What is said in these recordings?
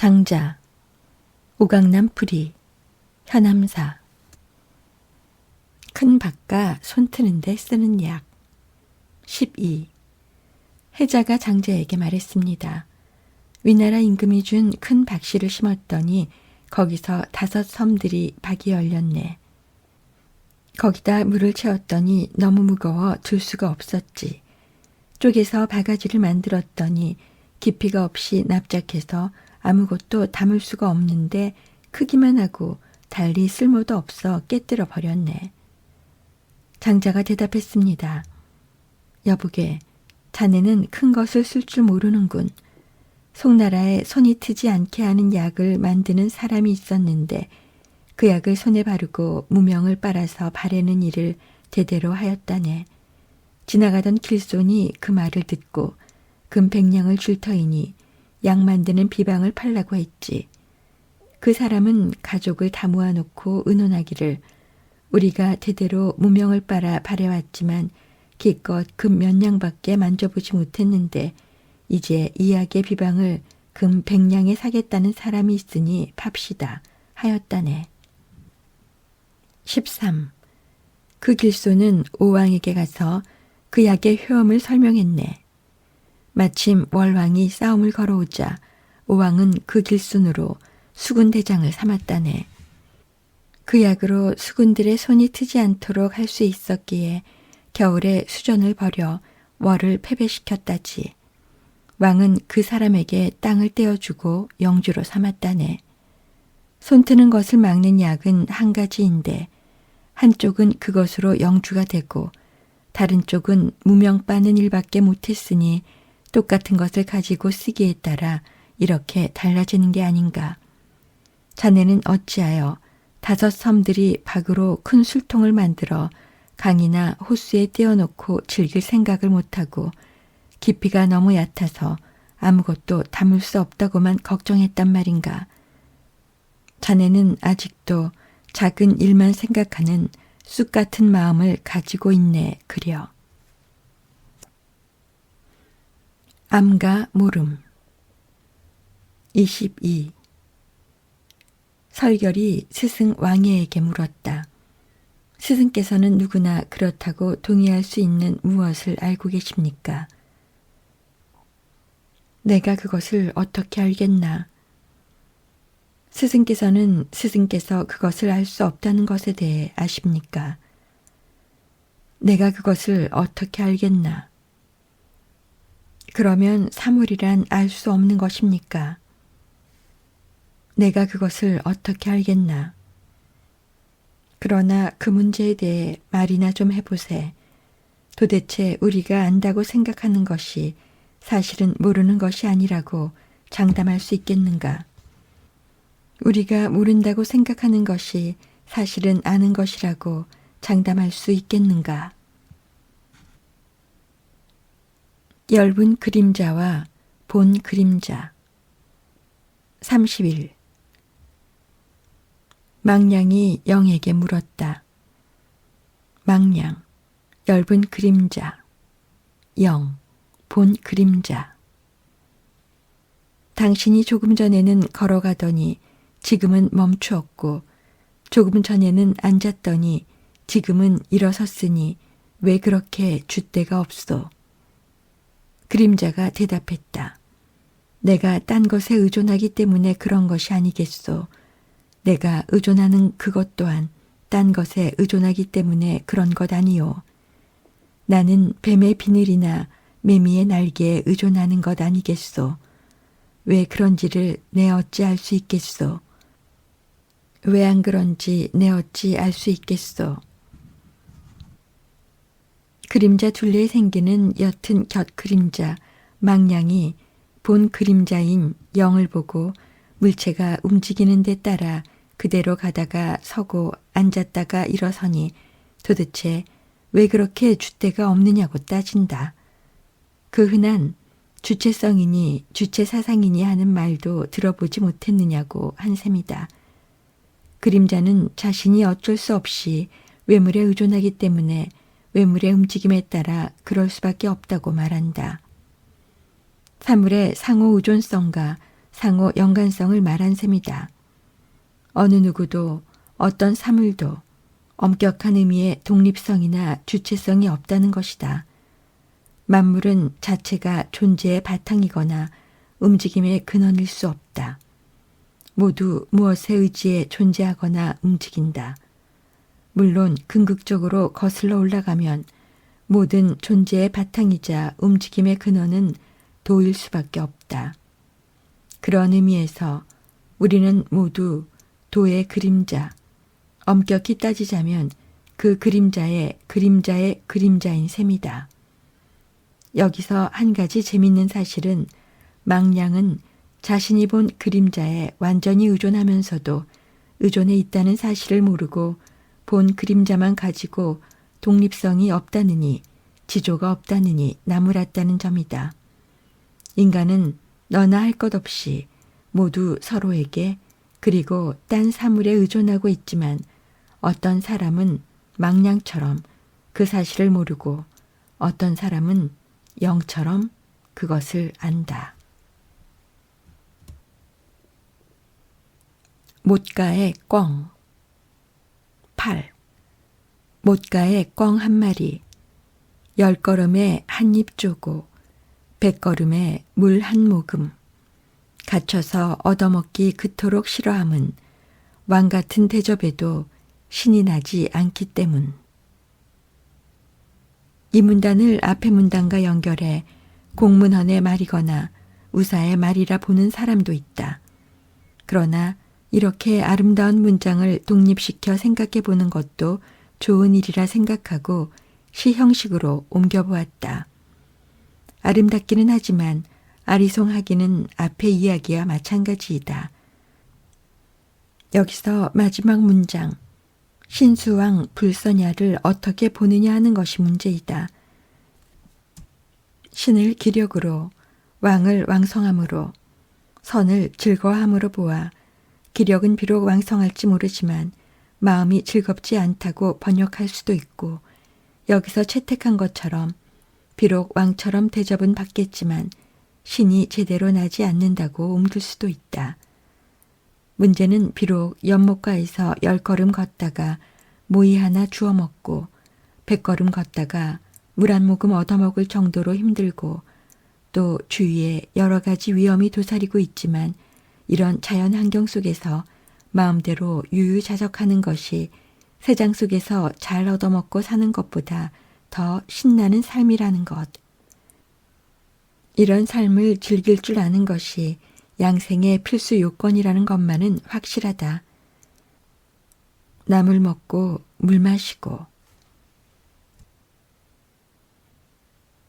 장자, 오강남풀이, 현암사. 큰 박과 손 트는데 쓰는 약. 12. 해자가 장자에게 말했습니다. 위나라 임금이 준 큰 박씨를 심었더니 거기서 5 섬들이 박이 열렸네. 거기다 물을 채웠더니 너무 무거워 둘 수가 없었지. 쪼개서 바가지를 만들었더니 깊이가 없이 납작해서 아무것도 담을 수가 없는데 크기만 하고 달리 쓸모도 없어 깨뜨려 버렸네. 장자가 대답했습니다. 여보게, 자네는 큰 것을 쓸 줄 모르는군. 송나라에 손이 트지 않게 하는 약을 만드는 사람이 있었는데 그 약을 손에 바르고 무명을 빨아서 바르는 일을 제대로 하였다네. 지나가던 길손이 그 말을 듣고 금 100냥을 줄 터이니 약 만드는 비방을 팔라고 했지. 그 사람은 가족을 다 모아놓고 의논하기를 우리가 대대로 무명을 빨아 바래왔지만 기껏 금 몇 냥밖에 만져보지 못했는데 이제 이 약의 비방을 금 100냥에 사겠다는 사람이 있으니 팝시다 하였다네. 13. 그 길손은 오왕에게 가서 그 약의 효험을 설명했네. 마침 월왕이 싸움을 걸어오자 오왕은 그 길손으로 수군대장을 삼았다네. 그 약으로 수군들의 손이 트지 않도록 할 수 있었기에 겨울에 수전을 벌여 월을 패배시켰다지. 왕은 그 사람에게 땅을 떼어주고 영주로 삼았다네. 손트는 것을 막는 약은 한 가지인데 한쪽은 그것으로 영주가 되고 다른 쪽은 무명 빠는 일밖에 못했으니 똑같은 것을 가지고 쓰기에 따라 이렇게 달라지는 게 아닌가. 자네는 어찌하여 5 섬들이 박으로 큰 술통을 만들어 강이나 호수에 띄워놓고 즐길 생각을 못하고 깊이가 너무 얕아서 아무것도 담을 수 없다고만 걱정했단 말인가. 자네는 아직도 작은 일만 생각하는 쑥 같은 마음을 가지고 있네 그려. 암과 모름. 22. 설결이 스승 왕예에게 물었다. 스승께서는 누구나 그렇다고 동의할 수 있는 무엇을 알고 계십니까? 내가 그것을 어떻게 알겠나? 스승께서는 스승께서 그것을 알 수 없다는 것에 대해 아십니까? 내가 그것을 어떻게 알겠나? 그러면 사물이란 알 수 없는 것입니까? 내가 그것을 어떻게 알겠나? 그러나 그 문제에 대해 말이나 좀 해보세. 도대체 우리가 안다고 생각하는 것이 사실은 모르는 것이 아니라고 장담할 수 있겠는가? 우리가 모른다고 생각하는 것이 사실은 아는 것이라고 장담할 수 있겠는가? 엷은 그림자와 본 그림자. 31. 망량이 영에게 물었다. 망량, 엷은 그림자. 영, 본 그림자. 당신이 조금 전에는 걸어가더니 지금은 멈추었고 조금 전에는 앉았더니 지금은 일어섰으니 왜 그렇게 줏대가 없소? 그림자가 대답했다. 내가 딴 것에 의존하기 때문에 그런 것이 아니겠소. 내가 의존하는 그것 또한 딴 것에 의존하기 때문에 그런 것 아니오. 나는 뱀의 비늘이나 매미의 날개에 의존하는 것 아니겠소. 왜 그런지를 내 어찌 알 수 있겠소. 왜 안 그런지 내 어찌 알 수 있겠소. 그림자 둘레에 생기는 옅은 곁 그림자, 망량이 본 그림자인 영을 보고 물체가 움직이는 데 따라 그대로 가다가 서고 앉았다가 일어서니 도대체 왜 그렇게 줏대가 없느냐고 따진다. 그 흔한 주체성이니 주체사상이니 하는 말도 들어보지 못했느냐고 한 셈이다. 그림자는 자신이 어쩔 수 없이 외물에 의존하기 때문에 외물의 움직임에 따라 그럴 수밖에 없다고 말한다. 사물의 상호 의존성과 상호 연관성을 말한 셈이다. 어느 누구도 어떤 사물도 엄격한 의미의 독립성이나 주체성이 없다는 것이다. 만물은 자체가 존재의 바탕이거나 움직임의 근원일 수 없다. 모두 무엇에 의지해 존재하거나 움직인다. 물론 궁극적으로 거슬러 올라가면 모든 존재의 바탕이자 움직임의 근원은 도일 수밖에 없다. 그런 의미에서 우리는 모두 도의 그림자, 엄격히 따지자면 그 그림자의 그림자인 셈이다. 여기서 한 가지 재밌는 사실은 망량은 자신이 본 그림자에 완전히 의존하면서도 의존해 있다는 사실을 모르고 본 그림자만 가지고 독립성이 없다느니 지조가 없다느니 나무랐다는 점이다. 인간은 너나 할 것 없이 모두 서로에게 그리고 딴 사물에 의존하고 있지만 어떤 사람은 망량처럼 그 사실을 모르고 어떤 사람은 영처럼 그것을 안다. 못가의 꿩 8. 못가의 꿩 한 마리 10걸음에 한 입 쪼고 100걸음에 물 한 모금 갇혀서 얻어먹기 그토록 싫어함은 왕 같은 대접에도 신이 나지 않기 때문. 이 문단을 앞의 문단과 연결해 공문헌의 말이거나 우사의 말이라 보는 사람도 있다. 그러나 이렇게 아름다운 문장을 독립시켜 생각해 보는 것도 좋은 일이라 생각하고 시 형식으로 옮겨보았다. 아름답기는 하지만 아리송하기는 앞의 이야기와 마찬가지이다. 여기서 마지막 문장 신수왕 불서냐를 어떻게 보느냐 하는 것이 문제이다. 신을 기력으로, 왕을 왕성함으로, 선을 즐거워함으로 보아 기력은 비록 왕성할지 모르지만 마음이 즐겁지 않다고 번역할 수도 있고 여기서 채택한 것처럼 비록 왕처럼 대접은 받겠지만 신이 제대로 나지 않는다고 옮길 수도 있다. 문제는 비록 연못가에서 10걸음 걷다가 모이 하나 주워 먹고 100걸음 걷다가 물 한 모금 얻어먹을 정도로 힘들고 또 주위에 여러 가지 위험이 도사리고 있지만 이런 자연 환경 속에서 마음대로 유유자적하는 것이 세상 속에서 잘 얻어먹고 사는 것보다 더 신나는 삶이라는 것. 이런 삶을 즐길 줄 아는 것이 양생의 필수 요건이라는 것만은 확실하다. 나물 먹고 물 마시고.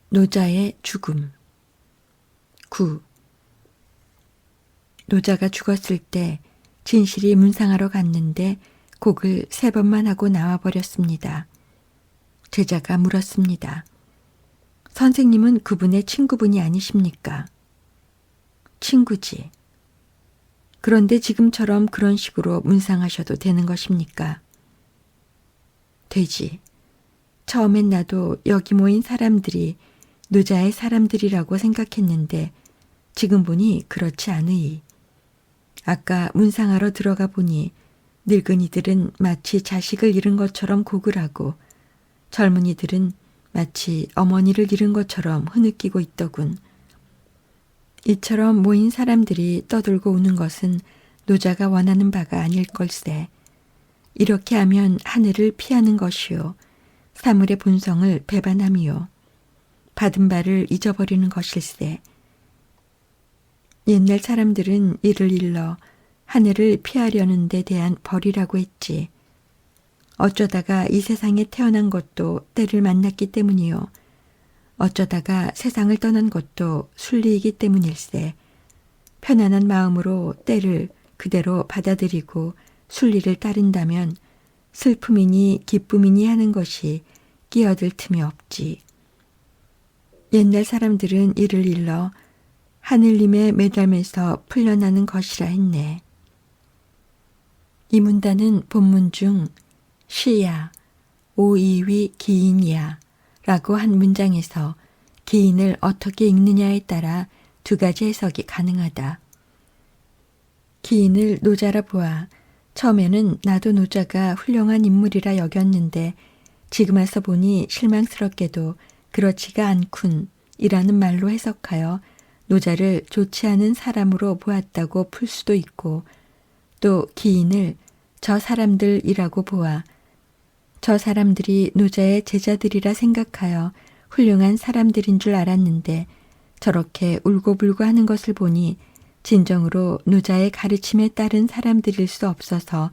노자의 죽음. 9. 노자가 죽었을 때 진실이 문상하러 갔는데 곡을 3번만 하고 나와버렸습니다. 제자가 물었습니다. 선생님은 그분의 친구분이 아니십니까? 친구지. 그런데 지금처럼 그런 식으로 문상하셔도 되는 것입니까? 되지. 처음엔 나도 여기 모인 사람들이 노자의 사람들이라고 생각했는데 지금 보니 그렇지 않으이. 아까 문상하러 들어가 보니 늙은이들은 마치 자식을 잃은 것처럼 곡을 하고 젊은이들은 마치 어머니를 잃은 것처럼 흐느끼고 있더군. 이처럼 모인 사람들이 떠들고 우는 것은 노자가 원하는 바가 아닐 걸세. 이렇게 하면 하늘을 피하는 것이요. 사물의 본성을 배반함이요. 받은 바를 잊어버리는 것일세. 옛날 사람들은 이를 일러 하늘을 피하려는 데 대한 벌이라고 했지. 어쩌다가 이 세상에 태어난 것도 때를 만났기 때문이요. 어쩌다가 세상을 떠난 것도 순리이기 때문일세. 편안한 마음으로 때를 그대로 받아들이고 순리를 따른다면 슬픔이니 기쁨이니 하는 것이 끼어들 틈이 없지. 옛날 사람들은 이를 일러 하늘님의 매달면서 풀려나는 것이라 했네. 이 문단은 본문 중 시야, 오이위 기인이야 라고 한 문장에서 기인을 어떻게 읽느냐에 따라 2가지 해석이 가능하다. 기인을 노자라 보아 처음에는 나도 노자가 훌륭한 인물이라 여겼는데 지금 와서 보니 실망스럽게도 그렇지가 않군 이라는 말로 해석하여 노자를 좋지 않은 사람으로 보았다고 풀 수도 있고 또 기인을 저 사람들이라고 보아 저 사람들이 노자의 제자들이라 생각하여 훌륭한 사람들인 줄 알았는데 저렇게 울고불고 하는 것을 보니 진정으로 노자의 가르침에 따른 사람들일 수 없어서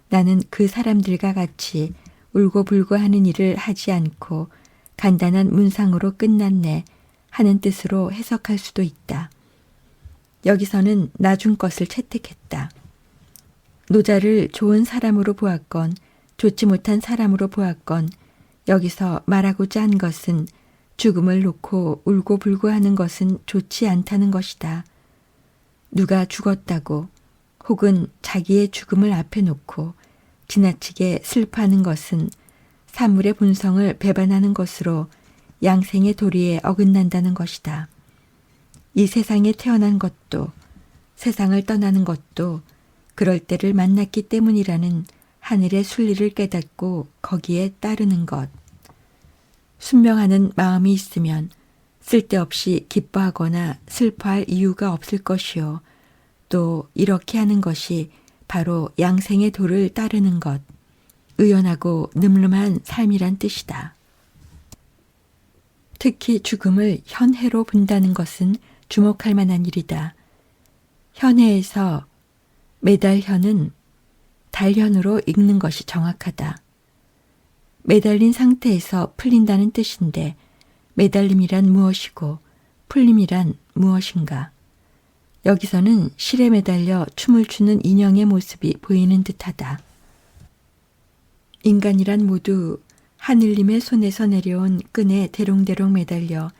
나는 그 사람들과 같이 울고불고 하는 일을 하지 않고 간단한 문상으로 끝났네 하는 뜻으로 해석할 수도 있다. 여기서는 나중 것을 채택했다. 노자를 좋은 사람으로 보았건 좋지 못한 사람으로 보았건 여기서 말하고자 한 것은 죽음을 놓고 울고불고 하는 것은 좋지 않다는 것이다. 누가 죽었다고 혹은 자기의 죽음을 앞에 놓고 지나치게 슬퍼하는 것은 사물의 본성을 배반하는 것으로 양생의 도리에 어긋난다는 것이다. 이 세상에 태어난 것도 세상을 떠나는 것도 그럴 때를 만났기 때문이라는 하늘의 순리를 깨닫고 거기에 따르는 것. 순명하는 마음이 있으면 쓸데없이 기뻐하거나 슬퍼할 이유가 없을 것이요. 또 이렇게 하는 것이 바로 양생의 도를 따르는 것, 의연하고 늠름한 삶이란 뜻이다. 특히 죽음을 현해로 본다는 것은 주목할 만한 일이다. 현해에서 매달현은 달현으로 읽는 것이 정확하다. 매달린 상태에서 풀린다는 뜻인데 매달림이란 무엇이고 풀림이란 무엇인가? 여기서는 실에 매달려 춤을 추는 인형의 모습이 보이는 듯하다. 인간이란 모두 하늘님의 손에서 내려온 끈에 대롱대롱 매달려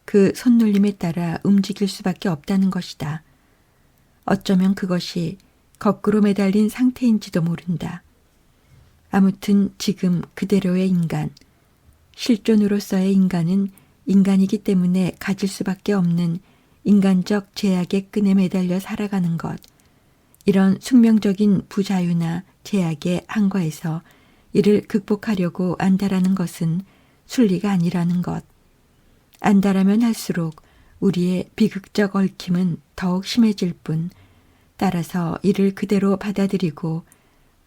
그 손놀림에 따라 움직일 수밖에 없다는 것이다. 어쩌면 그것이 거꾸로 매달린 상태인지도 모른다. 아무튼 지금 그대로의 인간, 실존으로서의 인간은 인간이기 때문에 가질 수밖에 없는 인간적 제약의 끈에 매달려 살아가는 것, 이런 숙명적인 부자유나 제약의 한과에서 이를 극복하려고 안다라는 것은 순리가 아니라는 것. 안다라면 할수록 우리의 비극적 얽힘은 더욱 심해질 뿐, 따라서 이를 그대로 받아들이고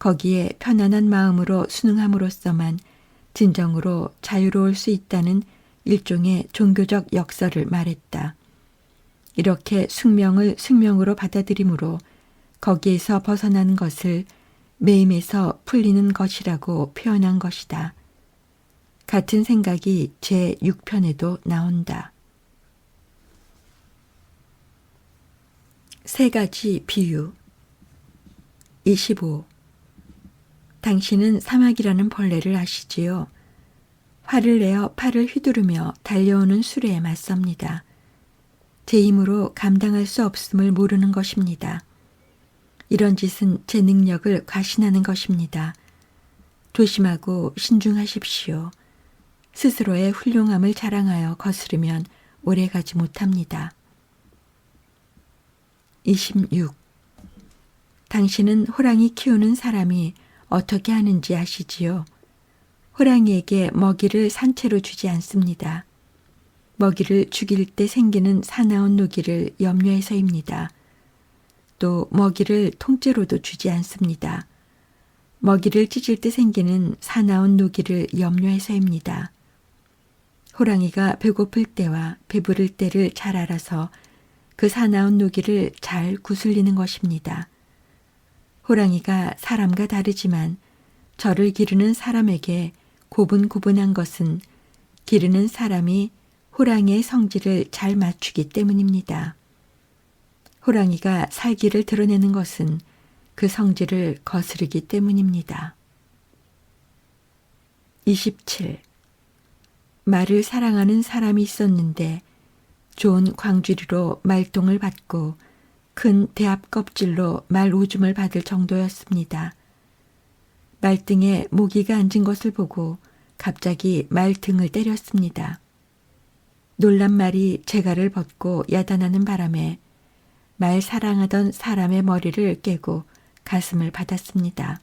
거기에 편안한 마음으로 순응함으로써만 진정으로 자유로울 수 있다는 일종의 종교적 역설을 말했다. 이렇게 숙명을 숙명으로 받아들이므로 거기에서 벗어나는 것을 매임에서 풀리는 것이라고 표현한 것이다. 같은 생각이 제6편에도 나온다. 세 가지 비유. 25. 당신은 사막이라는 벌레를 아시지요? 화를 내어 팔을 휘두르며 달려오는 수레에 맞섭니다. 제 힘으로 감당할 수 없음을 모르는 것입니다. 이런 짓은 제 능력을 과신하는 것입니다. 조심하고 신중하십시오. 스스로의 훌륭함을 자랑하여 거스르면 오래가지 못합니다. 26. 당신은 호랑이 키우는 사람이 어떻게 하는지 아시지요? 호랑이에게 먹이를 산채로 주지 않습니다. 먹이를 죽일 때 생기는 사나운 노기를 염려해서입니다. 또 먹이를 통째로도 주지 않습니다. 먹이를 찢을 때 생기는 사나운 노기를 염려해서입니다. 호랑이가 배고플 때와 배부를 때를 잘 알아서 그 사나운 노기를 잘 구슬리는 것입니다. 호랑이가 사람과 다르지만 저를 기르는 사람에게 고분고분한 것은 기르는 사람이 호랑이의 성질을 잘 맞추기 때문입니다. 호랑이가 살기를 드러내는 것은 그 성질을 거스르기 때문입니다. 27. 말을 사랑하는 사람이 있었는데 좋은 광주리로 말똥을 받고 큰 대합 껍질로 말 오줌을 받을 정도였습니다. 말등에 모기가 앉은 것을 보고 갑자기 말등을 때렸습니다. 놀란 말이 재갈을 벗고 야단하는 바람에 말 사랑하던 사람의 머리를 깨고 가슴을 받았습니다.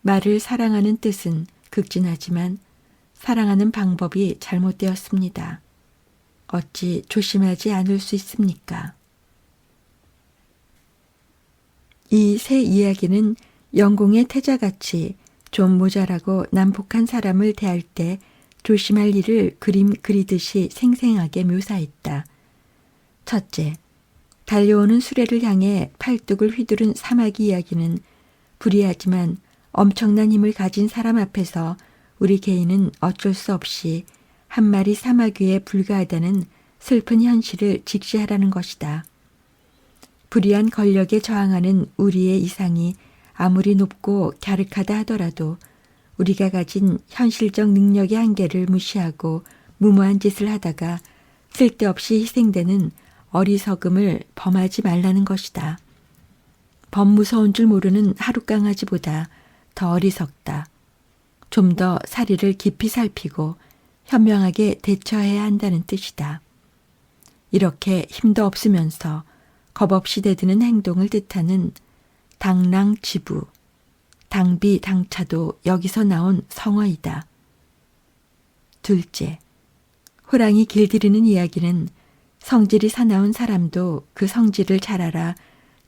말을 사랑하는 뜻은 극진하지만 사랑하는 방법이 잘못되었습니다. 어찌 조심하지 않을 수 있습니까? 이 새 이야기는 영공의 태자같이 좀 모자라고 난폭한 사람을 대할 때 조심할 일을 그림 그리듯이 생생하게 묘사했다. 첫째, 달려오는 수레를 향해 팔뚝을 휘두른 사마귀 이야기는 불의하지만 엄청난 힘을 가진 사람 앞에서 우리 개인은 어쩔 수 없이 한 마리 사마귀에 불과하다는 슬픈 현실을 직시하라는 것이다. 불의한 권력에 저항하는 우리의 이상이 아무리 높고 갸륵하다 하더라도 우리가 가진 현실적 능력의 한계를 무시하고 무모한 짓을 하다가 쓸데없이 희생되는 어리석음을 범하지 말라는 것이다. 범 무서운 줄 모르는 하룻강아지보다 더 어리석다. 좀 더 사리를 깊이 살피고 현명하게 대처해야 한다는 뜻이다. 이렇게 힘도 없으면서 겁없이 대드는 행동을 뜻하는 당랑지부, 당비당차도 여기서 나온 성어이다. 둘째, 호랑이 길들이는 이야기는 성질이 사나운 사람도 그 성질을 잘 알아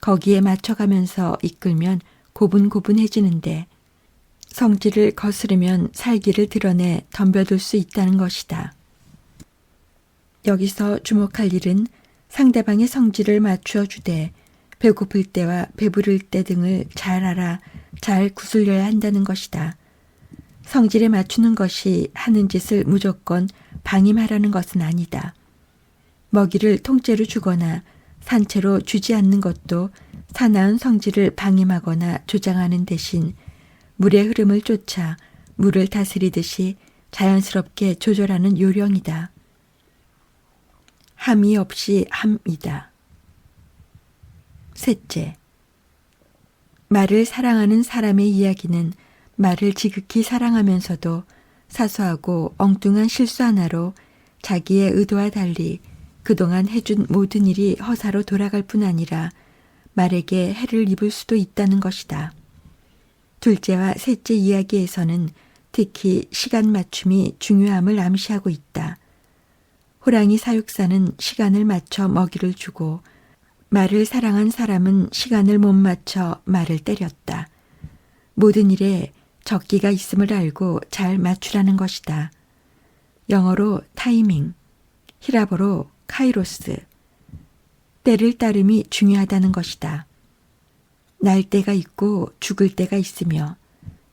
거기에 맞춰가면서 이끌면 고분고분해지는데 성질을 거스르면 살기를 드러내 덤벼들 수 있다는 것이다. 여기서 주목할 일은 상대방의 성질을 맞추어 주되 배고플 때와 배부를 때 등을 잘 알아 잘 구슬려야 한다는 것이다. 성질에 맞추는 것이 하는 짓을 무조건 방임하라는 것은 아니다. 먹이를 통째로 주거나 산채로 주지 않는 것도 사나운 성질을 방임하거나 조장하는 대신 물의 흐름을 쫓아 물을 다스리듯이 자연스럽게 조절하는 요령이다. 함이 없이 함이다. 셋째, 말을 사랑하는 사람의 이야기는 말을 지극히 사랑하면서도 사소하고 엉뚱한 실수 하나로 자기의 의도와 달리 그동안 해준 모든 일이 허사로 돌아갈 뿐 아니라 말에게 해를 입을 수도 있다는 것이다. 둘째와 셋째 이야기에서는 특히 시간 맞춤이 중요함을 암시하고 있다. 호랑이 사육사는 시간을 맞춰 먹이를 주고 말을 사랑한 사람은 시간을 못 맞춰 말을 때렸다. 모든 일에 적기가 있음을 알고 잘 맞추라는 것이다. 영어로 타이밍, 히라보로 카이로스, 때를 따름이 중요하다는 것이다. 날 때가 있고 죽을 때가 있으며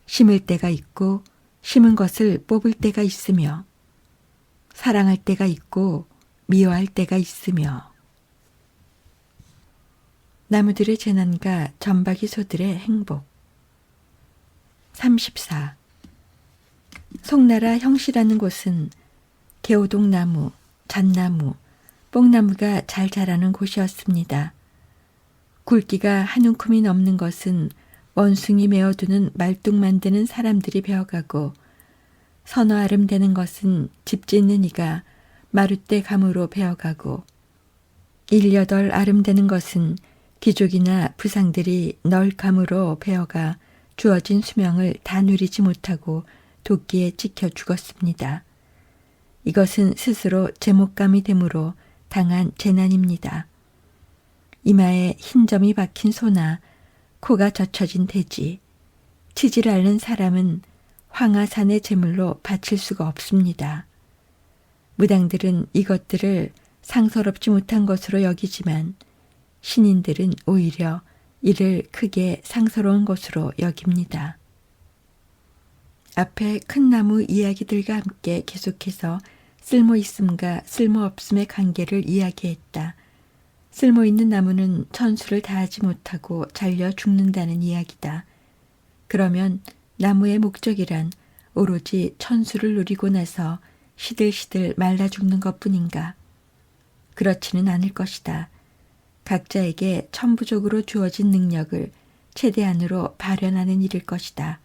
심을 때가 있고 심은 것을 뽑을 때가 있으며 사랑할 때가 있고 미워할 때가 있으며 나무들의 재난과 점박이 소들의 행복. 34. 송나라 형시라는 곳은 개오동나무, 잣나무, 뽕나무가 잘 자라는 곳이었습니다. 굵기가 한 움큼이 넘는 것은 원숭이 메어두는 말뚝 만드는 사람들이 배워가고 서너 아름 되는 것은 집 짓는 이가 마룻대 감으로 배워가고 18 아름 되는 것은 귀족이나 부상들이 널감으로 베어가 주어진 수명을 다 누리지 못하고 도끼에 찍혀 죽었습니다. 이것은 스스로 제목감이 되므로 당한 재난입니다. 이마에 흰 점이 박힌 소나 코가 젖혀진 돼지, 치질 앓는 사람은 황하산의 제물로 바칠 수가 없습니다. 무당들은 이것들을 상서롭지 못한 것으로 여기지만 신인들은 오히려 이를 크게 상스러운 것으로 여깁니다. 앞에 큰 나무 이야기들과 함께 계속해서 쓸모있음과 쓸모없음의 관계를 이야기했다. 쓸모있는 나무는 천수를 다하지 못하고 잘려 죽는다는 이야기다. 그러면 나무의 목적이란 오로지 천수를 누리고 나서 시들시들 말라 죽는 것뿐인가? 그렇지는 않을 것이다. 각자에게 천부적으로 주어진 능력을 최대한으로 발현하는 일일 것이다.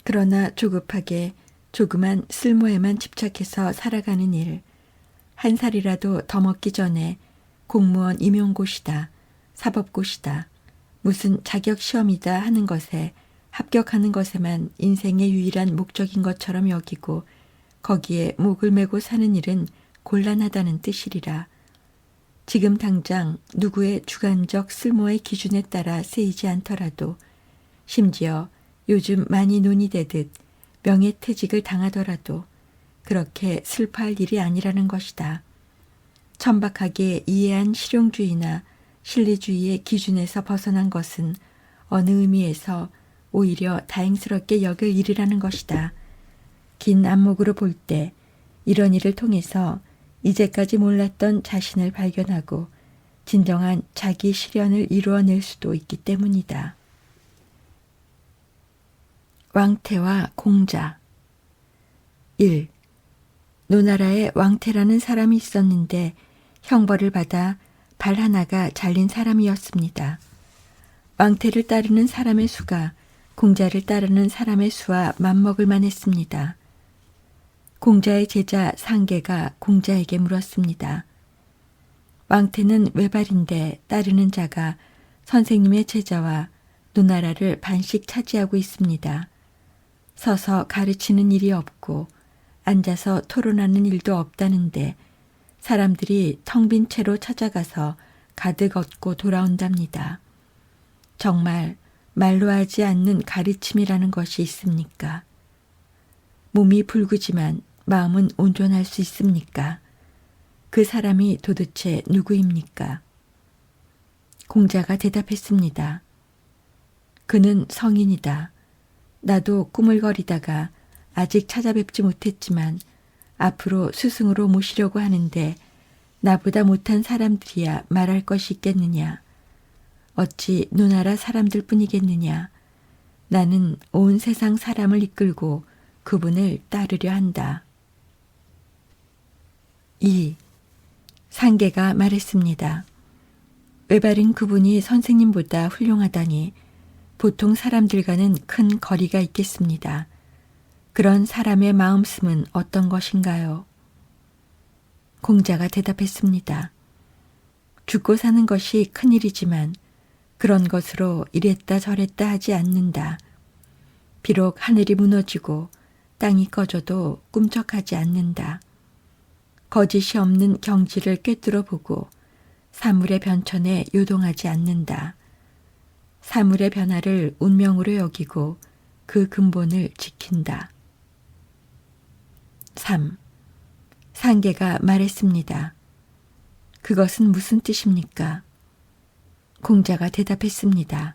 그러나 조급하게 조그만 쓸모에만 집착해서 살아가는 일, 한 살이라도 더 먹기 전에 공무원 임용고시다, 사법고시다, 무슨 자격시험이다 하는 것에 합격하는 것에만 인생의 유일한 목적인 것처럼 여기고 거기에 목을 메고 사는 일은 곤란하다는 뜻이리라. 지금 당장 누구의 주관적 쓸모의 기준에 따라 쓰이지 않더라도 심지어 요즘 많이 논의되듯 명예퇴직을 당하더라도 그렇게 슬퍼할 일이 아니라는 것이다. 천박하게 이해한 실용주의나 실리주의의 기준에서 벗어난 것은 어느 의미에서 오히려 다행스럽게 여길 일이라는 것이다. 긴 안목으로 볼 때 이런 일을 통해서 이제까지 몰랐던 자신을 발견하고 진정한 자기 실현을 이루어낼 수도 있기 때문이다. 왕태와 공자. 1. 노나라에 왕태라는 사람이 있었는데 형벌을 받아 발 하나가 잘린 사람이었습니다. 왕태를 따르는 사람의 수가 공자를 따르는 사람의 수와 맞먹을 만했습니다. 공자의 제자 상계가 공자에게 물었습니다. 왕태는 외발인데 따르는 자가 선생님의 제자와 노나라를 반씩 차지하고 있습니다. 서서 가르치는 일이 없고 앉아서 토론하는 일도 없다는데 사람들이 텅 빈 채로 찾아가서 가득 얻고 돌아온답니다. 정말 말로 하지 않는 가르침이라는 것이 있습니까? 몸이 불구지만 마음은 온전할 수 있습니까? 그 사람이 도대체 누구입니까? 공자가 대답했습니다. 그는 성인이다. 나도 꾸물거리다가 아직 찾아뵙지 못했지만 앞으로 스승으로 모시려고 하는데 나보다 못한 사람들이야 말할 것이 있겠느냐. 어찌 노나라 사람들 뿐이겠느냐. 나는 온 세상 사람을 이끌고 그분을 따르려 한다. 2. 상계가 말했습니다. 외발인 그분이 선생님보다 훌륭하다니 보통 사람들과는 큰 거리가 있겠습니다. 그런 사람의 마음씀은 어떤 것인가요? 공자가 대답했습니다. 죽고 사는 것이 큰일이지만 그런 것으로 이랬다 저랬다 하지 않는다. 비록 하늘이 무너지고 땅이 꺼져도 꿈쩍하지 않는다. 거짓이 없는 경지를 꿰뚫어 보고 사물의 변천에 요동하지 않는다. 사물의 변화를 운명으로 여기고 그 근본을 지킨다. 3. 상계가 말했습니다. 그것은 무슨 뜻입니까? 공자가 대답했습니다.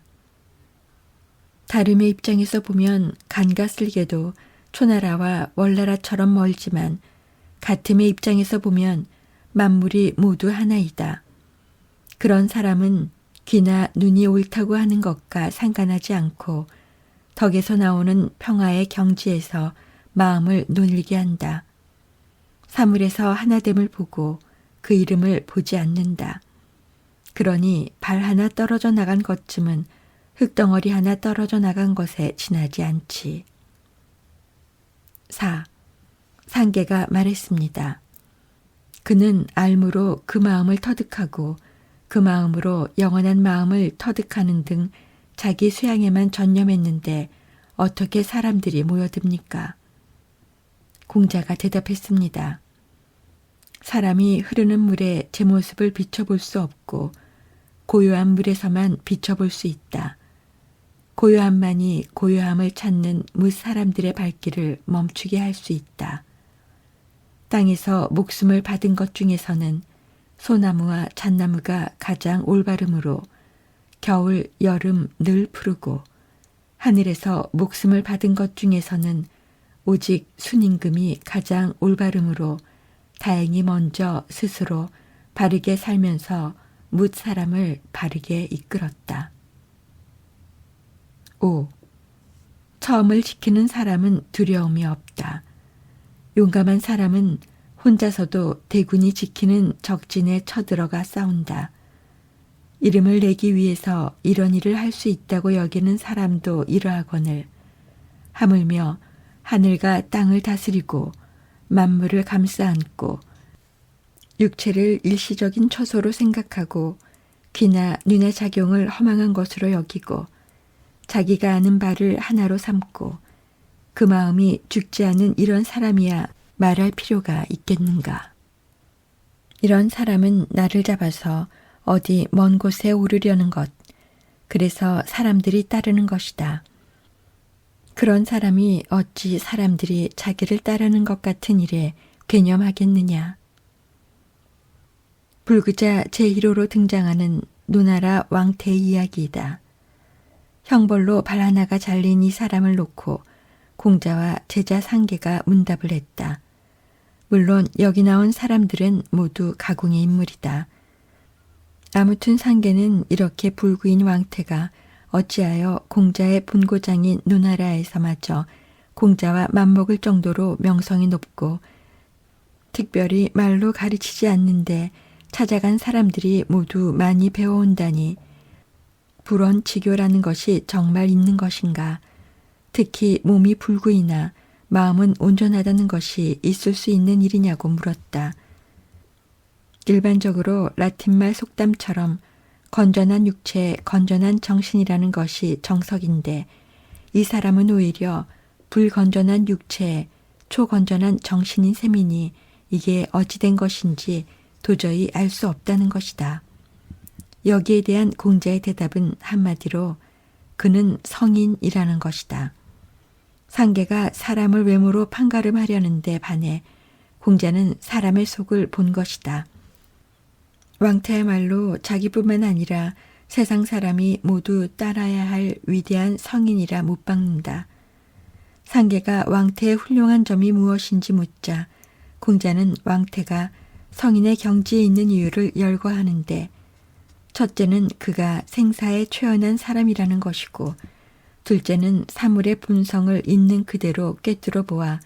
다름의 입장에서 보면 간가슬게도 초나라와 월나라처럼 멀지만 같음의 입장에서 보면 만물이 모두 하나이다. 그런 사람은 귀나 눈이 옳다고 하는 것과 상관하지 않고 덕에서 나오는 평화의 경지에서 마음을 논일게 한다. 사물에서 하나됨을 보고 그 이름을 보지 않는다. 그러니 발 하나 떨어져 나간 것쯤은 흙덩어리 하나 떨어져 나간 것에 지나지 않지. 4. 상계가 말했습니다. 그는 알무로 그 마음을 터득하고 그 마음으로 영원한 마음을 터득하는 등 자기 수양에만 전념했는데 어떻게 사람들이 모여듭니까? 공자가 대답했습니다. 사람이 흐르는 물에 제 모습을 비춰볼 수 없고 고요한 물에서만 비춰볼 수 있다. 고요함만이 고요함을 찾는 무 사람들의 발길을 멈추게 할 수 있다. 땅에서 목숨을 받은 것 중에서는 소나무와 잣나무가 가장 올바름으로 겨울, 여름 늘 푸르고 하늘에서 목숨을 받은 것 중에서는 오직 순임금이 가장 올바름으로 다행히 먼저 스스로 바르게 살면서 뭇 사람을 바르게 이끌었다. 5. 처음을 지키는 사람은 두려움이 없다. 용감한 사람은 혼자서도 대군이 지키는 적진에 쳐들어가 싸운다. 이름을 내기 위해서 이런 일을 할 수 있다고 여기는 사람도 이러하거늘 하물며 하늘과 땅을 다스리고 만물을 감싸 안고 육체를 일시적인 처소로 생각하고 귀나 눈의 작용을 허망한 것으로 여기고 자기가 아는 바를 하나로 삼고 그 마음이 죽지 않은 이런 사람이야 말할 필요가 있겠는가. 이런 사람은 나를 잡아서 어디 먼 곳에 오르려는 것, 그래서 사람들이 따르는 것이다. 그런 사람이 어찌 사람들이 자기를 따르는 것 같은 일에 괴념하겠느냐. 불구자 제1호로 등장하는 노나라 왕태의 이야기이다. 형벌로 발 하나가 잘린 이 사람을 놓고 공자와 제자 상계가 문답을 했다. 물론 여기 나온 사람들은 모두 가궁의 인물이다. 아무튼 상계는 이렇게 불구인 왕태가 어찌하여 공자의 본고장인 노나라에서마저 공자와 맞먹을 정도로 명성이 높고 특별히 말로 가르치지 않는데 찾아간 사람들이 모두 많이 배워온다니 불언치교라는 것이 정말 있는 것인가. 특히 몸이 불구이나 마음은 온전하다는 것이 있을 수 있는 일이냐고 물었다. 일반적으로 라틴말 속담처럼 건전한 육체, 건전한 정신이라는 것이 정석인데 이 사람은 오히려 불건전한 육체, 초건전한 정신인 셈이니 이게 어찌된 것인지 도저히 알 수 없다는 것이다. 여기에 대한 공자의 대답은 한마디로 그는 성인이라는 것이다. 상계가 사람을 외모로 판가름하려는데 반해 공자는 사람의 속을 본 것이다. 왕태야말로 자기뿐만 아니라 세상 사람이 모두 따라야 할 위대한 성인이라 못 박는다. 상계가 왕태의 훌륭한 점이 무엇인지 묻자 공자는 왕태가 성인의 경지에 있는 이유를 열거하는데 첫째는 그가 생사에 최연한 사람이라는 것이고 둘째는 사물의 본성을 있는 그대로 꿰뚫어 보아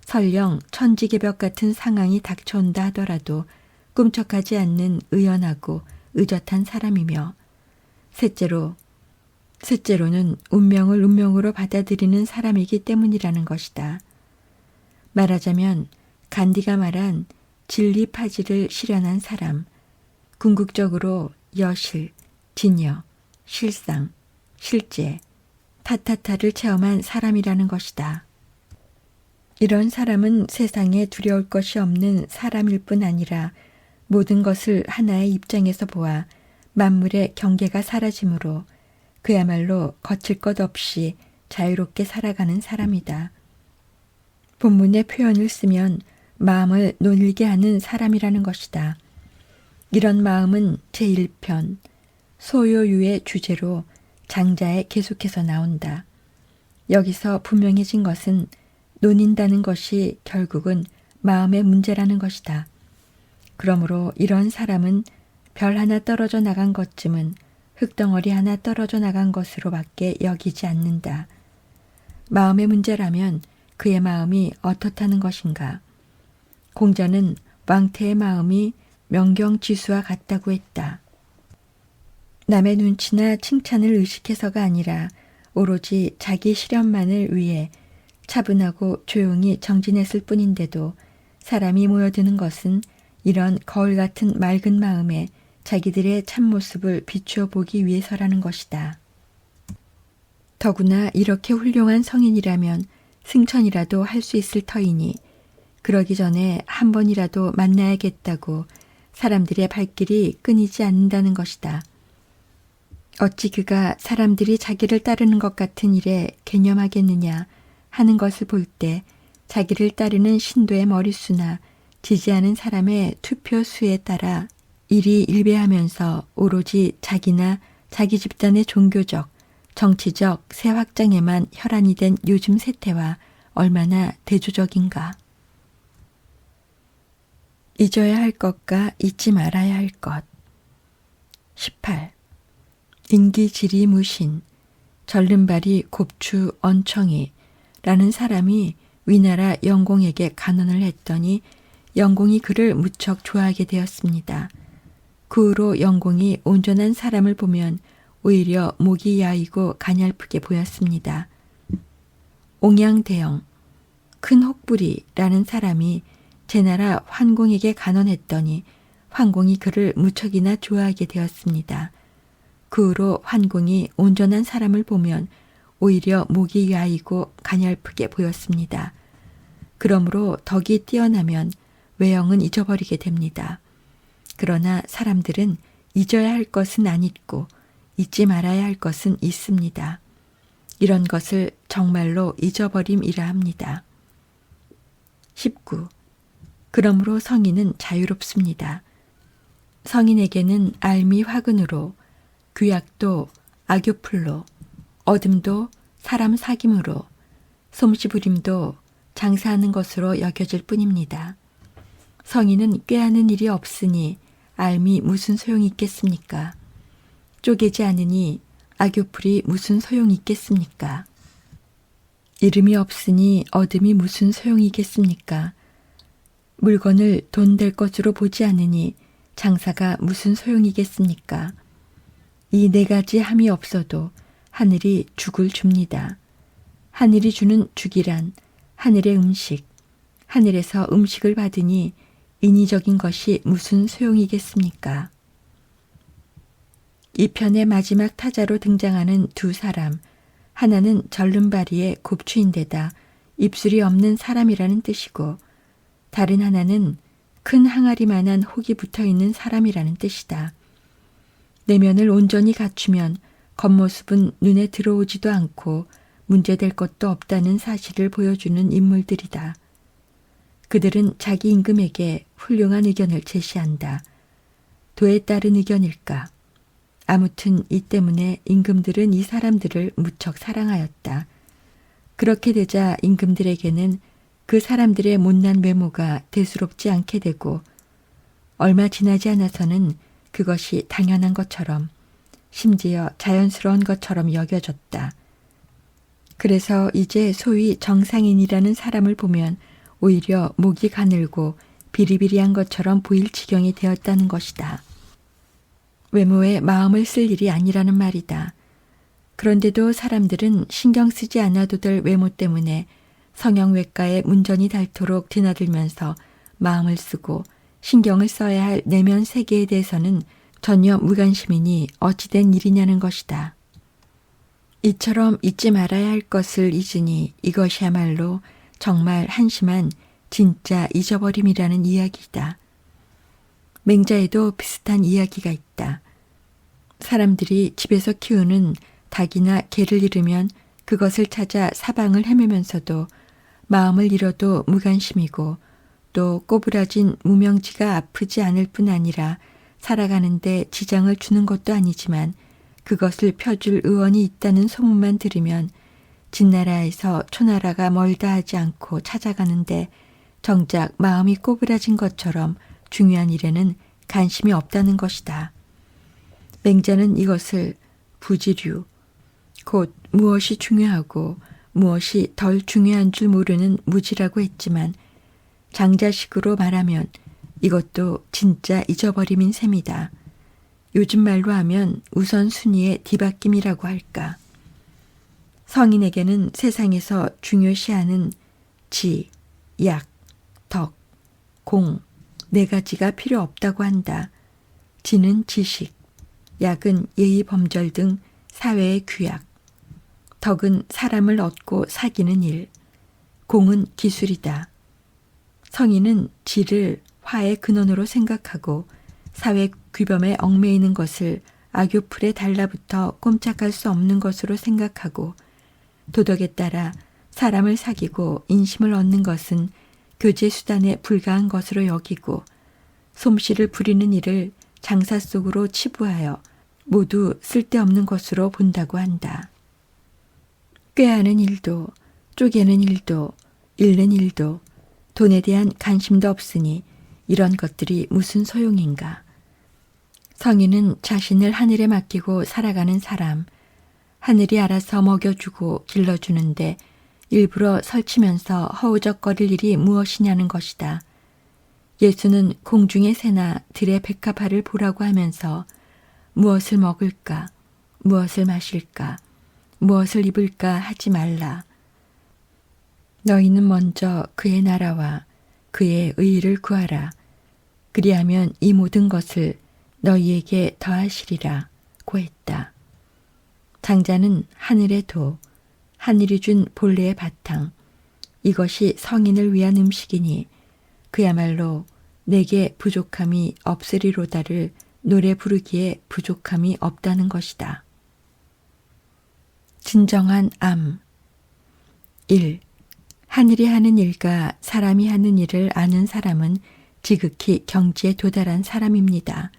설령 천지개벽 같은 상황이 닥쳐온다 하더라도 꿈쩍하지 않는 의연하고 의젓한 사람이며 셋째로는 운명을 운명으로 받아들이는 사람이기 때문이라는 것이다. 말하자면 간디가 말한 진리파지를 실현한 사람, 궁극적으로 여실, 진여, 실상, 실제, 타타타를 체험한 사람이라는 것이다. 이런 사람은 세상에 두려울 것이 없는 사람일 뿐 아니라 모든 것을 하나의 입장에서 보아 만물의 경계가 사라지므로 그야말로 거칠 것 없이 자유롭게 살아가는 사람이다. 본문의 표현을 쓰면 마음을 논일게 하는 사람이라는 것이다. 이런 마음은 제1편 소요유의 주제로 장자에 계속해서 나온다. 여기서 분명해진 것은 논인다는 것이 결국은 마음의 문제라는 것이다. 그러므로 이런 사람은 별 하나 떨어져 나간 것쯤은 흙덩어리 하나 떨어져 나간 것으로밖에 여기지 않는다. 마음의 문제라면 그의 마음이 어떻다는 것인가. 공자는 왕태의 마음이 명경지수와 같다고 했다. 남의 눈치나 칭찬을 의식해서가 아니라 오로지 자기 실현만을 위해 차분하고 조용히 정진했을 뿐인데도 사람이 모여드는 것은 이런 거울 같은 맑은 마음에 자기들의 참모습을 비추어 보기 위해서라는 것이다. 더구나 이렇게 훌륭한 성인이라면 승천이라도 할 수 있을 터이니 그러기 전에 한 번이라도 만나야겠다고 사람들의 발길이 끊이지 않는다는 것이다. 어찌 그가 사람들이 자기를 따르는 것 같은 일에 개념하겠느냐 하는 것을 볼 때 자기를 따르는 신도의 머릿수나 지지하는 사람의 투표수에 따라 일이 일배하면서 오로지 자기나 자기 집단의 종교적, 정치적 새 확장에만 혈안이 된 요즘 세태와 얼마나 대조적인가. 잊어야 할 것과 잊지 말아야 할 것. 18. 인기지리 무신, 절름발이 곱추 언청이 라는 사람이 위나라 영공에게 간언을 했더니 영공이 그를 무척 좋아하게 되었습니다. 그 후로 영공이 온전한 사람을 보면 오히려 목이 야이고 가냘프게 보였습니다. 옹양대영, 큰 혹부리라는 사람이 제나라 환공에게 간언했더니 환공이 그를 무척이나 좋아하게 되었습니다. 그 후로 환공이 온전한 사람을 보면 오히려 목이 야이고 가냘프게 보였습니다. 그러므로 덕이 뛰어나면 외형은 잊어버리게 됩니다. 그러나 사람들은 잊어야 할 것은 안 잊고 잊지 말아야 할 것은 있습니다. 이런 것을 정말로 잊어버림이라 합니다. 19. 그러므로 성인은 자유롭습니다. 성인에게는 알미 화근으로, 규약도 악교풀로, 어둠도 사람 사귐으로, 솜씨부림도 장사하는 것으로 여겨질 뿐입니다. 성인은 꾀하는 일이 없으니 알미 무슨 소용이 있겠습니까? 쪼개지 않으니 악교풀이 무슨 소용이 있겠습니까? 이름이 없으니 어둠이 무슨 소용이겠습니까? 물건을 돈 될 것으로 보지 않으니 장사가 무슨 소용이겠습니까? 이 네 가지 함이 없어도 하늘이 죽을 줍니다. 하늘이 주는 죽이란 하늘의 음식, 하늘에서 음식을 받으니 인위적인 것이 무슨 소용이겠습니까? 이 편의 마지막 타자로 등장하는 두 사람, 하나는 절름발이의 곱추인데다 입술이 없는 사람이라는 뜻이고 다른 하나는 큰 항아리만한 혹이 붙어있는 사람이라는 뜻이다. 내면을 온전히 갖추면 겉모습은 눈에 들어오지도 않고 문제될 것도 없다는 사실을 보여주는 인물들이다. 그들은 자기 임금에게 훌륭한 의견을 제시한다. 도에 따른 의견일까? 아무튼 이 때문에 임금들은 이 사람들을 무척 사랑하였다. 그렇게 되자 임금들에게는 그 사람들의 못난 외모가 대수롭지 않게 되고 얼마 지나지 않아서는 그것이 당연한 것처럼 심지어 자연스러운 것처럼 여겨졌다. 그래서 이제 소위 정상인이라는 사람을 보면 오히려 목이 가늘고 비리비리한 것처럼 보일 지경이 되었다는 것이다. 외모에 마음을 쓸 일이 아니라는 말이다. 그런데도 사람들은 신경 쓰지 않아도 될 외모 때문에 성형외과에 문전이 닳도록 드나들면서 마음을 쓰고 신경을 써야 할 내면 세계에 대해서는 전혀 무관심이니 어찌된 일이냐는 것이다. 이처럼 잊지 말아야 할 것을 잊으니 이것이야말로 정말 한심한 진짜 잊어버림이라는 이야기이다. 맹자에도 비슷한 이야기가 있다. 사람들이 집에서 키우는 닭이나 개를 잃으면 그것을 찾아 사방을 헤매면서도 마음을 잃어도 무관심이고 또 꼬부라진 무명지가 아프지 않을 뿐 아니라 살아가는데 지장을 주는 것도 아니지만 그것을 펴줄 의원이 있다는 소문만 들으면 진나라에서 초나라가 멀다 하지 않고 찾아가는데 정작 마음이 꼬부라진 것처럼 중요한 일에는 관심이 없다는 것이다. 맹자는 이것을 부지류, 곧 무엇이 중요하고 무엇이 덜 중요한 줄 모르는 무지라고 했지만 장자식으로 말하면 이것도 진짜 잊어버림인 셈이다. 요즘 말로 하면 우선순위의 뒤바뀜이라고 할까. 성인에게는 세상에서 중요시하는 지, 약, 덕, 공, 네 가지가 필요 없다고 한다. 지는 지식, 약은 예의 범절 등 사회의 규약, 덕은 사람을 얻고 사귀는 일, 공은 기술이다. 성인은 지를 화의 근원으로 생각하고 사회 규범에 얽매이는 것을 악교풀에 달라붙어 꼼짝할 수 없는 것으로 생각하고 도덕에 따라 사람을 사귀고 인심을 얻는 것은 교제 수단에 불과한 것으로 여기고 솜씨를 부리는 일을 장사 속으로 치부하여 모두 쓸데없는 것으로 본다고 한다. 꾀하는 일도 쪼개는 일도 잃는 일도 돈에 대한 관심도 없으니 이런 것들이 무슨 소용인가. 성인은 자신을 하늘에 맡기고 살아가는 사람, 하늘이 알아서 먹여주고 길러주는데 일부러 설치면서 허우적거릴 일이 무엇이냐는 것이다. 예수는 공중의 새나 들의 백합화를 보라고 하면서 무엇을 먹을까, 무엇을 마실까, 무엇을 입을까 하지 말라. 너희는 먼저 그의 나라와 그의 의의를 구하라. 그리하면 이 모든 것을 너희에게 더하시리라 고 했다. 장자는 하늘의 도, 하늘이 준 본래의 바탕, 이것이 성인을 위한 음식이니 그야말로 내게 부족함이 없으리로다를 노래 부르기에 부족함이 없다는 것이다. 진정한 암. 1. 하늘이 하는 일과 사람이 하는 일을 아는 사람은 지극히 경지에 도달한 사람입니다.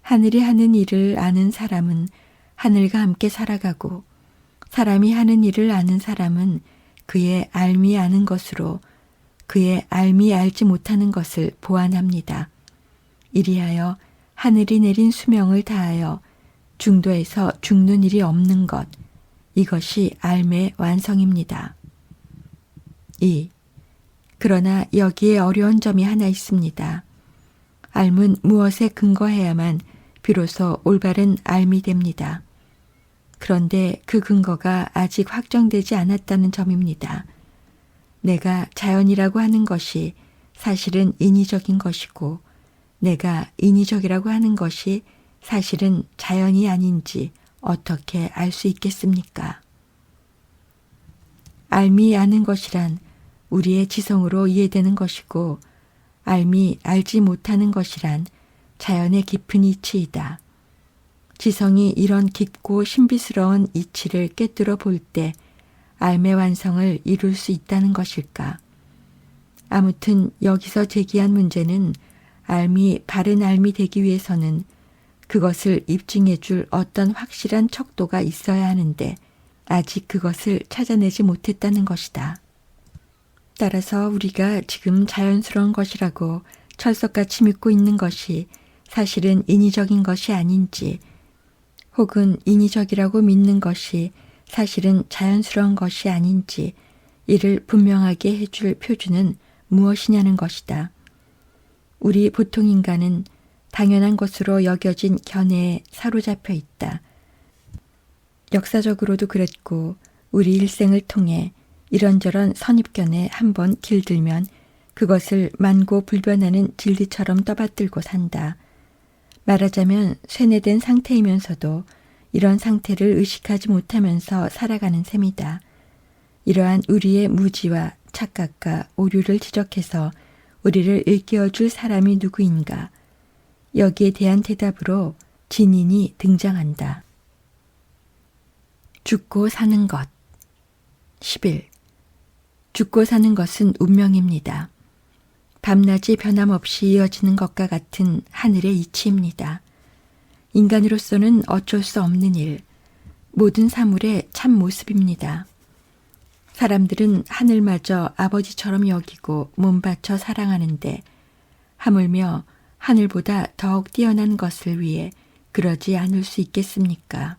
하늘이 하는 일을 아는 사람은 하늘과 함께 살아가고 사람이 하는 일을 아는 사람은 그의 알미 아는 것으로 그의 알미 알지 못하는 것을 보완합니다. 이리하여 하늘이 내린 수명을 다하여 중도에서 죽는 일이 없는 것, 이것이 알매의 완성입니다. 2. 그러나 여기에 어려운 점이 하나 있습니다. 알은 무엇에 근거해야만 비로소 올바른 알미 됩니다. 그런데 그 근거가 아직 확정되지 않았다는 점입니다. 내가 자연이라고 하는 것이 사실은 인위적인 것이고 내가 인위적이라고 하는 것이 사실은 자연이 아닌지 어떻게 알 수 있겠습니까? 알미 아는 것이란 우리의 지성으로 이해되는 것이고 알미 알지 못하는 것이란 자연의 깊은 이치이다. 지성이 이런 깊고 신비스러운 이치를 꿰뚫어 볼 때 알매 완성을 이룰 수 있다는 것일까? 아무튼 여기서 제기한 문제는 알미 바른 알미 되기 위해서는 그것을 입증해 줄 어떤 확실한 척도가 있어야 하는데 아직 그것을 찾아내지 못했다는 것이다. 따라서 우리가 지금 자연스러운 것이라고 철석같이 믿고 있는 것이 사실은 인위적인 것이 아닌지 혹은 인위적이라고 믿는 것이 사실은 자연스러운 것이 아닌지 이를 분명하게 해줄 표준은 무엇이냐는 것이다. 우리 보통 인간은 당연한 것으로 여겨진 견해에 사로잡혀 있다. 역사적으로도 그랬고 우리 일생을 통해 이런저런 선입견에 한번 길들면 그것을 만고불변하는 진리처럼 떠받들고 산다. 말하자면 쇠뇌된 상태이면서도 이런 상태를 의식하지 못하면서 살아가는 셈이다. 이러한 우리의 무지와 착각과 오류를 지적해서 우리를 일깨워줄 사람이 누구인가? 여기에 대한 대답으로 진인이 등장한다. 죽고 사는 것. 11. 죽고 사는 것은 운명입니다. 밤낮이 변함없이 이어지는 것과 같은 하늘의 이치입니다. 인간으로서는 어쩔 수 없는 일, 모든 사물의 참 모습입니다. 사람들은 하늘마저 아버지처럼 여기고 몸바쳐 사랑하는데 하물며 하늘보다 더욱 뛰어난 것을 위해 그러지 않을 수 있겠습니까?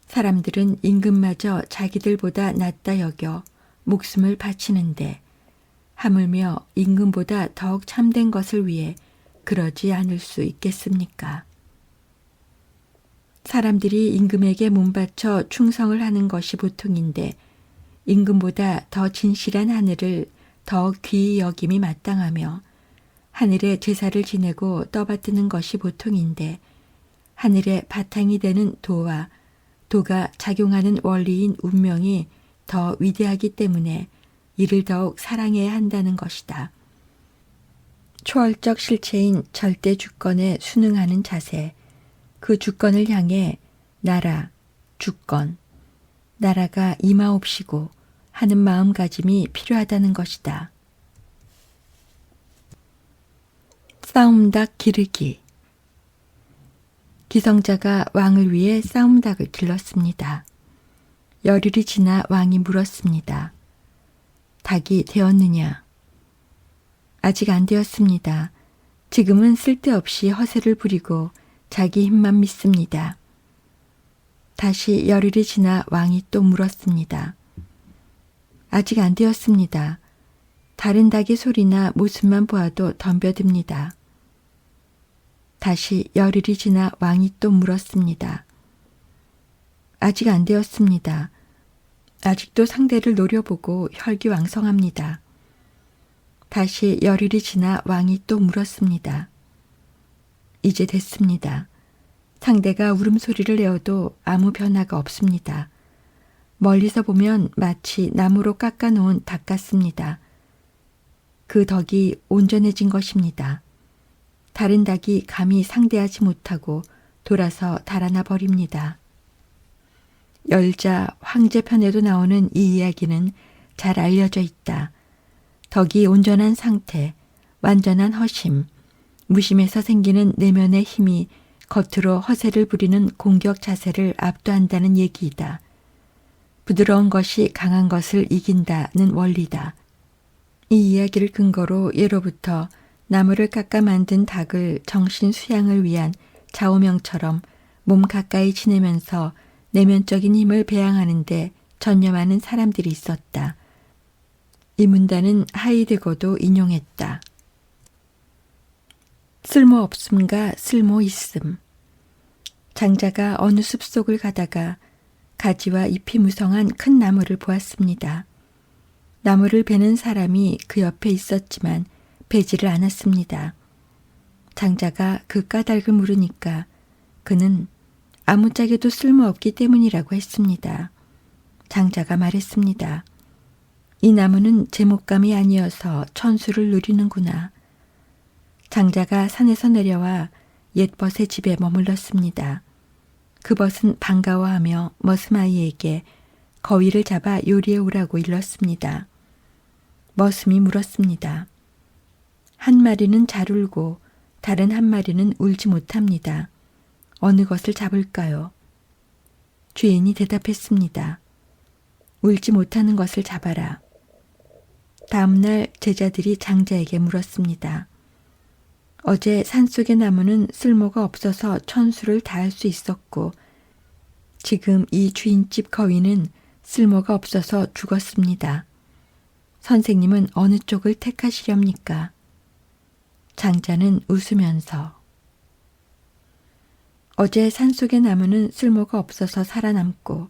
사람들은 임금마저 자기들보다 낫다 여겨 목숨을 바치는데 하물며 임금보다 더욱 참된 것을 위해 그러지 않을 수 있겠습니까? 사람들이 임금에게 몸바쳐 충성을 하는 것이 보통인데 임금보다 더 진실한 하늘을 더 귀히 여김이 마땅하며 하늘의 제사를 지내고 떠받드는 것이 보통인데 하늘의 바탕이 되는 도와 도가 작용하는 원리인 운명이 더 위대하기 때문에 이를 더욱 사랑해야 한다는 것이다. 초월적 실체인 절대 주권에 순응하는 자세, 그 주권을 향해 나라, 주권, 나라가 임하옵시고 하는 마음가짐이 필요하다는 것이다. 싸움닭 기르기. 기성자가 왕을 위해 싸움닭을 길렀습니다. 열흘이 지나 왕이 물었습니다. 닭이 되었느냐? 아직 안 되었습니다. 지금은 쓸데없이 허세를 부리고 자기 힘만 믿습니다. 다시 열흘이 지나 왕이 또 물었습니다. 아직 안 되었습니다. 다른 닭의 소리나 모습만 보아도 덤벼듭니다. 다시 열흘이 지나 왕이 또 물었습니다. 아직 안 되었습니다. 아직도 상대를 노려보고 혈기왕성합니다. 다시 열흘이 지나 왕이 또 물었습니다. 이제 됐습니다. 상대가 울음소리를 내어도 아무 변화가 없습니다. 멀리서 보면 마치 나무로 깎아놓은 닭 같습니다. 그 덕이 온전해진 것입니다. 다른 닭이 감히 상대하지 못하고 돌아서 달아나 버립니다. 열자 황제편에도 나오는 이 이야기는 잘 알려져 있다. 덕이 온전한 상태, 완전한 허심, 무심에서 생기는 내면의 힘이 겉으로 허세를 부리는 공격 자세를 압도한다는 얘기이다. 부드러운 것이 강한 것을 이긴다는 원리다. 이 이야기를 근거로 예로부터 나무를 깎아 만든 닭을 정신 수양을 위한 좌우명처럼 몸 가까이 지내면서 내면적인 힘을 배양하는 데 전념하는 사람들이 있었다. 이 문단은 하이데거도 인용했다. 쓸모없음과 쓸모있음. 장자가 어느 숲속을 가다가 가지와 잎이 무성한 큰 나무를 보았습니다. 나무를 베는 사람이 그 옆에 있었지만 베지를 않았습니다. 장자가 그 까닭을 물으니까 그는 아무짝에도 쓸모없기 때문이라고 했습니다. 장자가 말했습니다. 이 나무는 제목감이 아니어서 천수를 누리는구나. 장자가 산에서 내려와 옛 벗의 집에 머물렀습니다. 그 벗은 반가워하며 머슴아이에게 거위를 잡아 요리해 오라고 일렀습니다. 머슴이 물었습니다. 한 마리는 잘 울고 다른 한 마리는 울지 못합니다. 어느 것을 잡을까요? 주인이 대답했습니다. 울지 못하는 것을 잡아라. 다음 날 제자들이 장자에게 물었습니다. 어제 산속의 나무는 쓸모가 없어서 천수를 다할 수 있었고 지금 이 주인집 거위는 쓸모가 없어서 죽었습니다. 선생님은 어느 쪽을 택하시렵니까? 장자는 웃으면서 어제 산속의 나무는 쓸모가 없어서 살아남고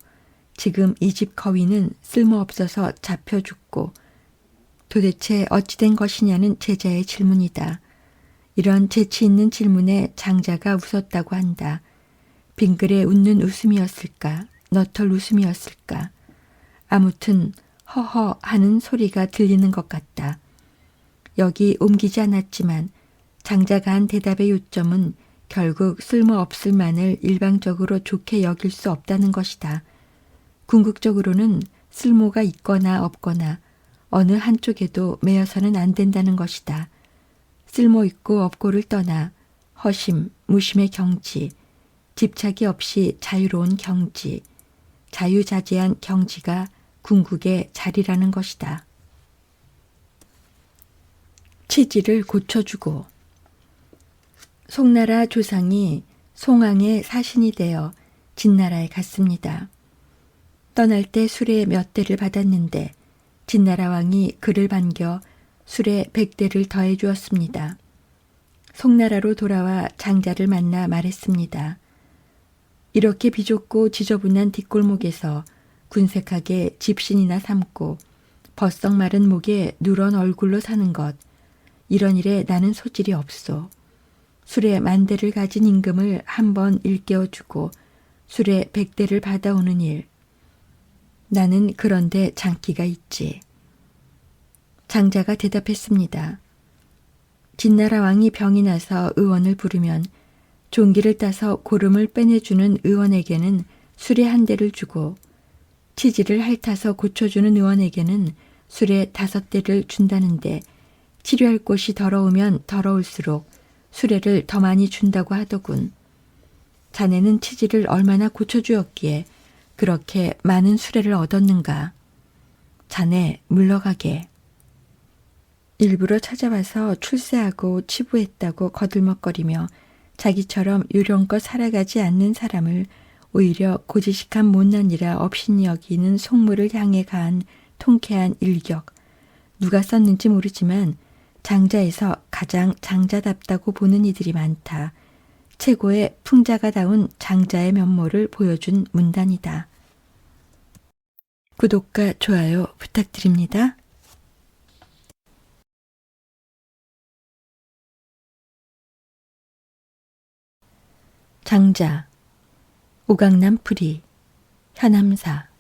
지금 이 집 거위는 쓸모없어서 잡혀 죽고 도대체 어찌된 것이냐는 제자의 질문이다. 이런 재치 있는 질문에 장자가 웃었다고 한다. 빙글에 웃는 웃음이었을까? 너털 웃음이었을까? 아무튼 허허 하는 소리가 들리는 것 같다. 여기 옮기지 않았지만 장자가 한 대답의 요점은 결국 쓸모없을 만을 일방적으로 좋게 여길 수 없다는 것이다. 궁극적으로는 쓸모가 있거나 없거나 어느 한쪽에도 매여서는 안 된다는 것이다. 쓸모 있고 없고를 떠나 허심, 무심의 경지, 집착이 없이 자유로운 경지, 자유자재한 경지가 궁극의 자리라는 것이다. 치질을 고쳐주고 송나라 조상이 송왕의 사신이 되어 진나라에 갔습니다. 떠날 때 수레 몇 대를 받았는데 진나라 왕이 그를 반겨 수레 100대를 더해 주었습니다. 송나라로 돌아와 장자를 만나 말했습니다. 이렇게 비좁고 지저분한 뒷골목에서 군색하게 집신이나 삼고 버썩 마른 목에 누런 얼굴로 사는 것, 이런 일에 나는 소질이 없소. 수레 10,000대를 가진 임금을 한번 일깨워주고 수레 100대를 받아오는 일, 나는 그런데 장기가 있지. 장자가 대답했습니다. 진나라 왕이 병이 나서 의원을 부르면 종기를 따서 고름을 빼내주는 의원에게는 수레 1대를 주고 치질을 핥아서 고쳐주는 의원에게는 수레 5대를 준다는데 치료할 곳이 더러우면 더러울수록 수레를 더 많이 준다고 하더군. 자네는 치질을 얼마나 고쳐주었기에 그렇게 많은 수레를 얻었는가. 자네 물러가게. 일부러 찾아와서 출세하고 치부했다고 거들먹거리며 자기처럼 요령껏 살아가지 않는 사람을 오히려 고지식한 못난이라 업신이 여기는 속물을 향해 가한 통쾌한 일격. 누가 썼는지 모르지만 장자에서 가장 장자답다고 보는 이들이 많다. 최고의 풍자가다운 장자의 면모를 보여준 문단이다. 구독과 좋아요 부탁드립니다. 장자, 오강남 프리, 현암사.